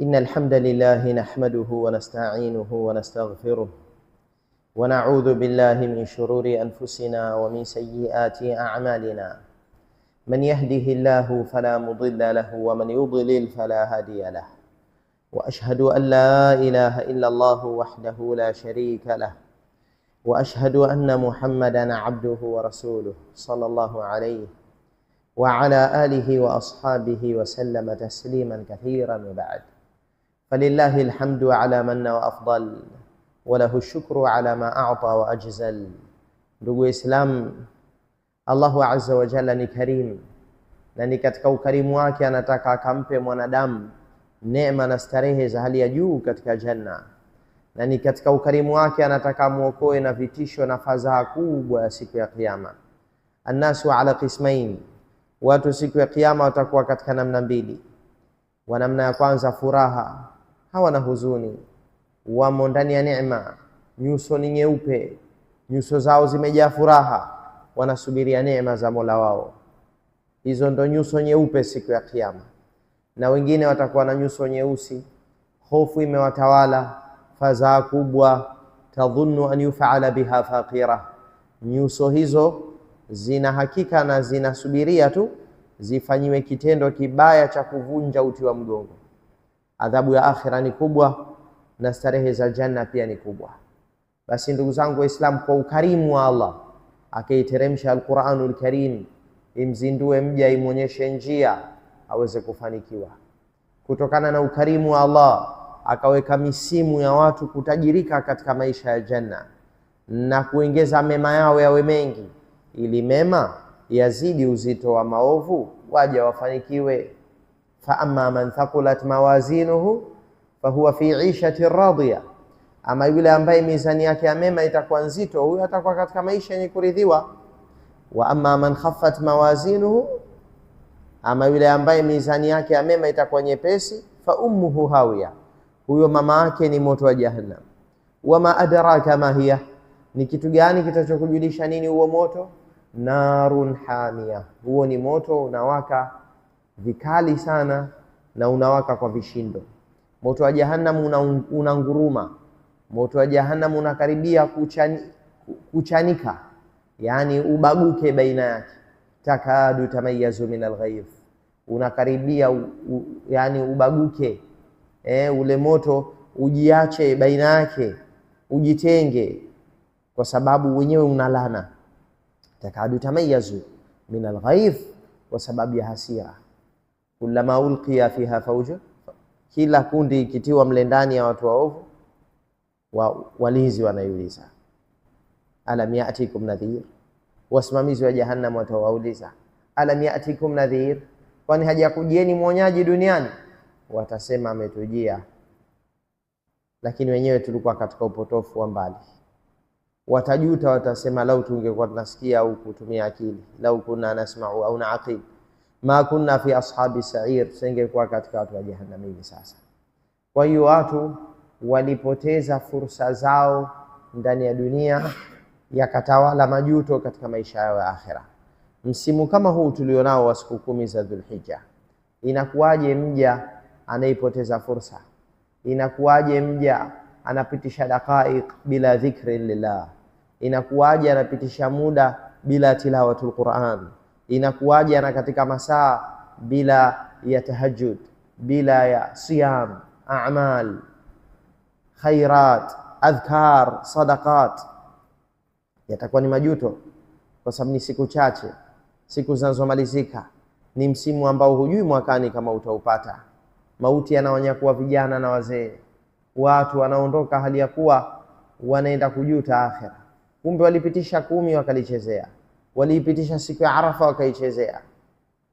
إن الحمد لله نحمده ونستعينه ونستغفره ونعوذ بالله من شرور أنفسنا ومن سيئات أعمالنا. من يهده الله فلا مضل له ومن يضلل فلا هادي له. وأشهد أن لا إله إلا الله وحده لا شريك له، وأشهد أن محمدا عبده ورسوله صلى الله عليه وعلى آله وأصحابه وسلم تسليما كثيرا. وبعد، فلله الحمد على من وأفضل وله الشكر على ما أعطى وأجزل. Ndugu Islam, Allahu azza wa jalla ni karim, na ni katika ukarimu wake anataka akampe mwanadamu neema na starehe za hali ya juu katika janna, na ni katika ukarimu wake anataka muokoe na vitisho na fadhaa kubwa ya siku ya Kiyama. Annasu ala qismain, watu siku ya Kiyama watakuwa katika namna mbili. Wa namna ya kwanza furaha, hawana huzuni, wamo ndani ya neema, nyuso ni nyeupe, nyuso zao zimejaa furaha, wanasubiria neema za Mola wao. Hizo ndo nyuso nyeupe siku ya Kiyama. Na wengine watakuwa na nyuso nyeusi, hofu imewatawala, fadhaa kubwa, tadhunnu an yuf'ala biha faqira. Nyuso hizo zina hakika na zinasubiria tu zifanyiwe kitendo kibaya cha kuvunja uti wa mgongo. Adhabu ya akhira ni kubwa na starehe za janna pia ni kubwa. Basi ndugu zangu Waislamu, kwa ukarimu wa Allah akaiteremsha Al-Qur'anul Karim imzindue mja, imwonyeshe njia aweze kufanikiwa. Kutokana na ukarimu wa Allah akaweka misimu ya watu kutajirika katika maisha ya janna na kuongeza mema yao yawe mengi, ili mema yazidi uzito wa maovu, waja wafanikiwe. Fa amma man thaqulat mawazinuhu fahuwa fi 'ishati radhiya, ama yule ambaye mizani yake ya mema itakuwa nzito, huyo atakuwa katika maisha yenye kuridhiwa. Wa amma man khaffat mawazinuhu, ama yule ambaye mizani yake ya mema itakuwa nyepesi, fa ummuhu hawiya, huyo mama yake ni moto wa jahannam. Wama adraka ma hiya, ni kitu gani kitachokujulisha nini huo moto? Narun hamia, huo ni moto unawaka vikali sana na unawaka kwa vishindo. Moto wa jahannam unanguruma, moto wa jahannam unakaribia kuchanika, yani ubaguke baina yake. Takadu tamayazu min alghayth, unakaribia yani ubaguke, ule moto ujiache baina yake, ujitenge, kwa sababu wenyewe unalana. Takadu tamayazu min alghayth, kwa sababu ya hasira. Kullama ulqiya fiha fawja, kila kundi ikitiwa mle ndani ya watu waovu, walinzi wanaiuliza alam ya'tikum nadhir, wasimamizi wa jahannam watawauliza alam ya'tikum nadhir, kwani hajakujieni mwonyaji duniani? Watasema ametujia, lakini wenyewe tulikuwa katika upotofu wa mbali. Watajuta, watasema lau tungekuwa tunasikia au kutumia akili, lau kunna nasma'u au na'qil ma kunna fi ashabi sa'ir, singekuwa katika watu wa jahannam hivi sasa. Kwa hiyo watu walipoteza fursa zao ndani ya dunia, yakatawala majuto katika maisha yao ya akhira. Msimu kama huu tulionao wa siku 10 za Dhulhijja, inakuwaje mja anaipoteza fursa? Inakuwaje mja anapitisha daqaiq bila dhikri lillah? Inakuwaje anapitisha muda bila tilawatul Qur'an? Inakuwaje ana katika masaa bila ya tahajjud, bila ya siyam, a'mal, khairat, adhkar, sadaqat? Yatakuwa ni majuto, kwa sababu ni siku chache, siku zinazomalizika. Ni msimu ambao hujui mwakani kama utaupata. Mauti yanawanyakua vijana na wazee, watu wanaondoka hali ya kuwa wanaenda kujuta akhira. Kumbe walipitisha 10 wakalichezea, waliipitisha siku ya Arafa wakaichezea.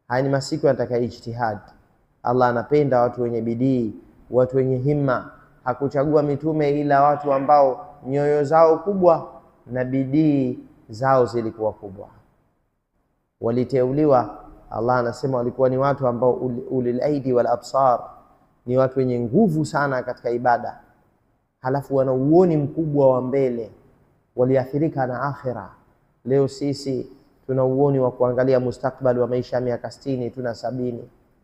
Haya ni masiku yanataka ijtihad. Allah anapenda watu wenye bidii, watu wenye himma. Hakuchagua mitume ila watu ambao nyoyo zao kubwa na bidii zao zilikuwa kubwa. Waliteuliwa, Allah anasema walikuwa ni watu ambao ulil aidi wal absar, ni watu wenye nguvu sana katika ibada, halafu wana uoni mkubwa wa mbele, waliathirika na akhira. Leo sisi tuna uoni wa kuangalia mustakbali wa maisha ya miaka 60, tuna 70.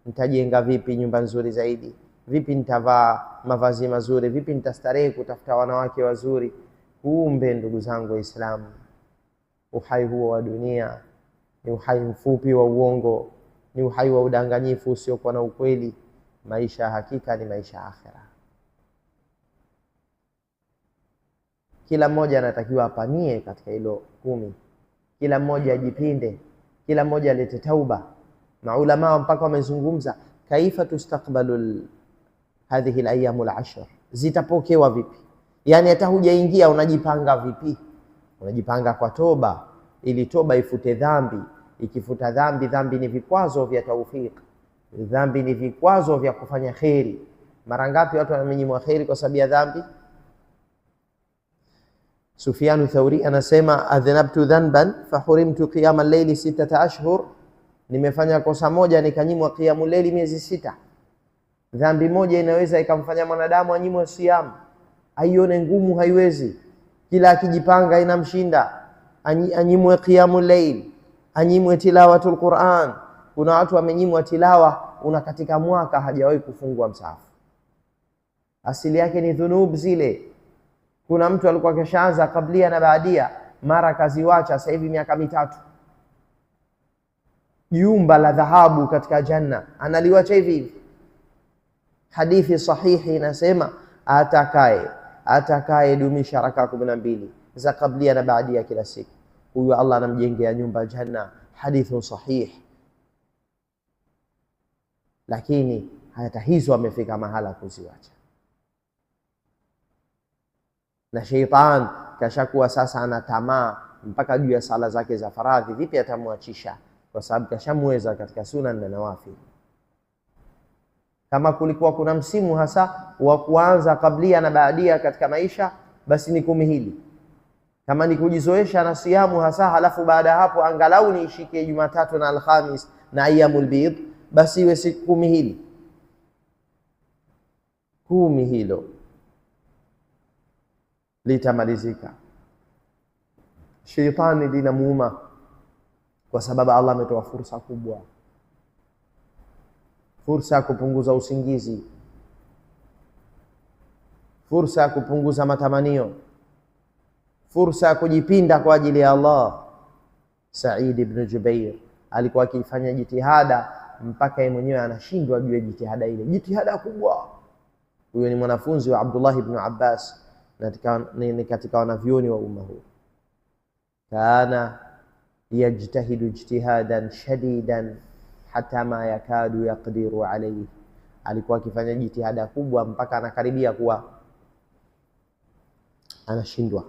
Nitajenga vipi nyumba nzuri zaidi? vipi nitavaa mavazi mazuri, vipi nitastarehe kutafuta wanawake wazuri. Kumbe ndugu zangu Waislamu, uhai huo wa dunia ni uhai mfupi wa uongo, ni uhai wa udanganyifu usiokuwa na ukweli. Maisha hakika ni maisha akhera. Kila mmoja anatakiwa apanie katika hilo 10. Kila mmoja ajipinde, kila mmoja alete tauba. Maulama mpaka wamezungumza kaifa tustakbalu hadhihi al-ayyam al-ashr, zitapokewa vipi? Yani hata hujaingia unajipanga vipi? Unajipanga kwa toba, ili toba ifute dhambi. Ikifuta dhambi, dhambi ni vikwazo vya tawfik, dhambi ni vikwazo vya kufanya kheri. Mara ngapi watu wanamenyimwa kheri kwa sababu ya dhambi? Sufyan Thauri anasema adhnabtu dhanban fahurimtu qiyam al-layli 6 ashhur, nimefanya kosa moja nikanyimwa qiyamul layli miezi 6. Dhambi moja inaweza ikamfanya mwanadamu anyimwe siyam, aione ngumu, haiwezi. Kila akijipanga inamshinda, anyimwe qiyamul layl, anyimwe tilawatul Qur'an. Kuna watu wamenyimwa tilawa, una katika mwaka hajawahi kufungua msahafu. Asili yake ni dhunub zile. Kuna mtu alikuwa keshaanza kablia na baadia, mara kaziwacha, sasa hivi miaka 3. Jumba la dhahabu katika janna analiwacha hivi hivi. Hadithi sahihi inasema atakaye dumisha raka 12 za kablia na baadia kila siku, huyo Allah anamjengea nyumba janna. Hadithu sahih. Lakini hata hizo amefika mahala kuziwacha, na sheitan kashakuwa sasa ana tamaa mpaka juu ya sala zake za faradhi. Vipi atamwachisha? Kwa sababu kashamweza katika sunan na nawafil. Kama kulikuwa kuna msimu hasa wa kuanza kablia na baadia katika maisha, basi ni 10 hili. Kama ni kujizoesha na siyamu hasa, halafu baada ya hapo angalau niishike Jumatatu na Alhamis na ayyamul bid, basi iwe siku 10 hili. 10 hilo litamalizika. Sheitani linamuuma kwa sababu Allah ametoa fursa kubwa, fursa ya kupunguza usingizi, fursa ya kupunguza matamanio, fursa ya kujipinda kwa ajili ya Allah. Said ibn Jubair alikuwa akifanya jitihada mpaka yeye mwenyewe anashindwa juu ya jitihada ile, jitihada kubwa. Huyo ni mwanafunzi wa Abdullah ibn Abbas, ni katika wanavyuoni wa umma huu. Kana yajtahidu ijtihadan shadidan hata ma yakadu yaqdiru alayhi, alikuwa akifanya jitihada kubwa mpaka anakaribia kuwa anashindwa,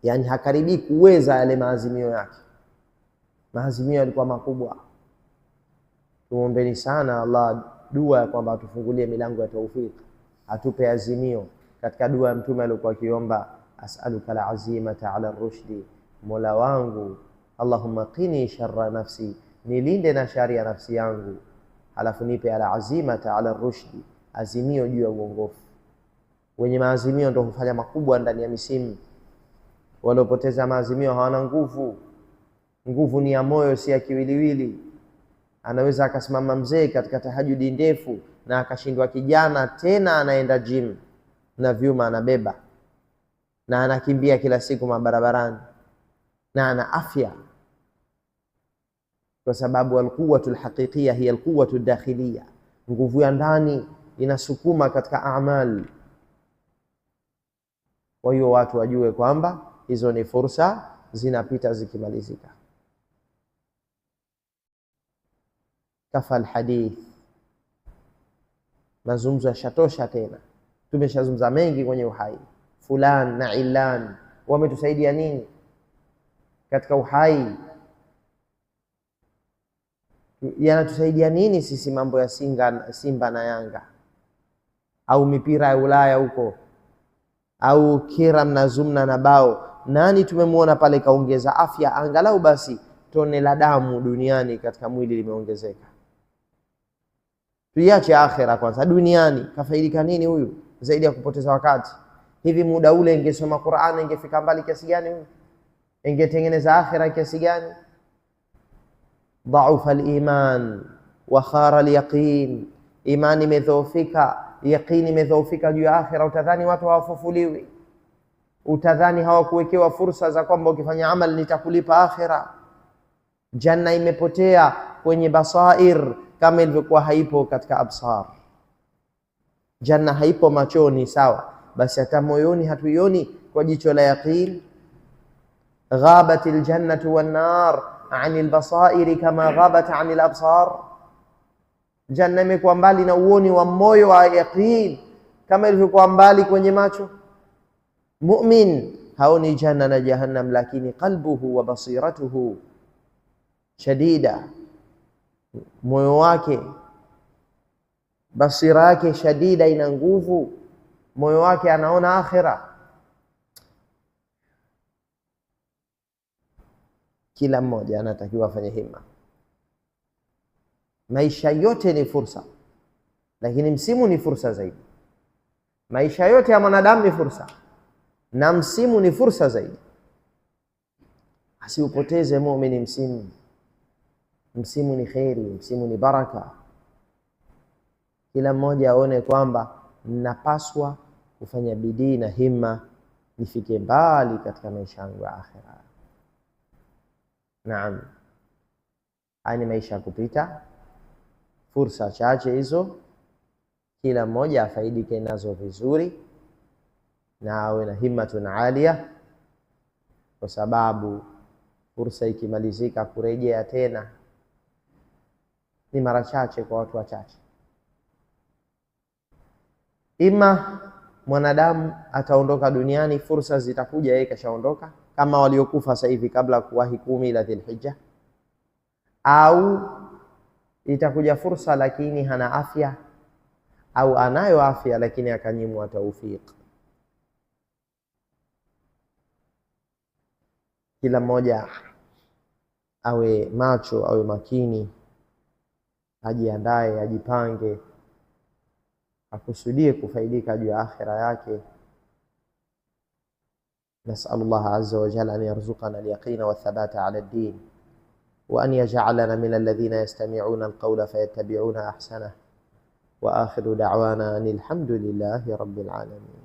yani hakaribii kuweza yale maazimio yake. Maazimio yalikuwa makubwa. Tuombeni sana Allah dua kwamba atufungulie milango ya tawfik, atupe azimio. Katika dua ya Mtume alikuwa akiomba as'aluka al-azimata ala ar-rushdi, Mola wangu Allahumma qini sharra nafsi, nilinde na shari ya nafsi yangu, halafu nipe al-azimata ala ar-rushdi, azimio juu ya uongofu. Wenye maazimio ndio hufanya makubwa ndani ya misimu. Waliopoteza maazimio hawana nguvu. Nguvu ni ya moyo, si ya kiwiliwili. Anaweza akasimama mzee katika tahajudi ndefu na akashindwa kijana, tena anaenda gym na vyuma anabeba na anakimbia kila siku mabarabarani na ana afya, kwa sababu alquwwatu alhaqiqiyya hiya alquwwatu dakhiliyya. Nguvu ya ndani inasukuma katika amal. Kwa hiyo watu wajue kwamba hizo ni fursa zinapita zikimalizika. Kafa alhadith, mazungumzo yashatosha tena. Tumeshazungumza mengi kwenye uhai. Fulan na ilan wametusaidia nini katika uhai? Yanatusaidia nini sisi mambo ya Simba na Yanga, au mipira ya Ulaya huko, au Kiram na Zumna na bao? Nani tumemwona pale kaongeza afya, angalau basi tone la damu duniani katika mwili limeongezeka? Tuiache akhera kwanza. Duniani kafaidika nini huyu zaidi ya kupoteza wakati? Hivi muda ule ingesoma Qur'an ingefika mbali kiasi gani huyu? Ingetengeneza akhera kiasi gani? Dhaufa al-iman wa khara al-yaqin, imani imedhoofika, yaqini imedhoofika juu ya akhira, utadhani watu hawafufuliwi, utadhani hawakuwekewa fursa za kwamba ukifanya amal nitakulipa akhira. Janna imepotea kwenye basair kama ilivyokuwa haipo katika absar. Janna haipo machoni, sawa, basi hata moyoni hatuioni kwa jicho la yaqin. Ghabatil jannatu wan nar anil basairi kama ghabat anil absar. Janna imekuwa mbali na uoni wa moyo wa yaqin kama ilivyokuwa mbali kwenye macho. Mu'min haoni janna na jahannam, lakini qalbuhu wa basiratuhu shadida, moyo wake, basira yake shadida, ina nguvu, moyo wake anaona akhira. Kila mmoja anatakiwa afanye himma. Maisha yote ni fursa, lakini msimu ni fursa zaidi. Maisha yote ya mwanadamu ni fursa, na msimu ni fursa zaidi. Asiupoteze muumini msimu. Msimu ni kheri, msimu ni baraka. Kila mmoja aone kwamba napaswa kufanya bidii na himma nifike mbali katika maisha yangu ya akhira. Naam, haya ni maisha ya kupita, fursa chache hizo, kila mmoja afaidike nazo vizuri na awe na himmatun alia, kwa sababu fursa ikimalizika kurejea tena ni mara chache kwa watu wachache. Ima mwanadamu ataondoka duniani, fursa zitakuja, yeye kashaondoka, kama waliokufa sasa hivi kabla kuwahi 10 ila Dhulhijja, au itakuja fursa lakini hana afya, au anayo afya lakini akanyimwa tawfik. Kila mmoja awe macho, awe makini, ajiandae, ajipange, akusudie kufaidika juu ya akhira yake. نسأل الله عز وجل أن يرزقنا اليقين والثبات على الدين، وأن يجعلنا من الذين يستمعون القول فيتبعون أحسنه. وآخر دعوانا أن الحمد لله رب العالمين.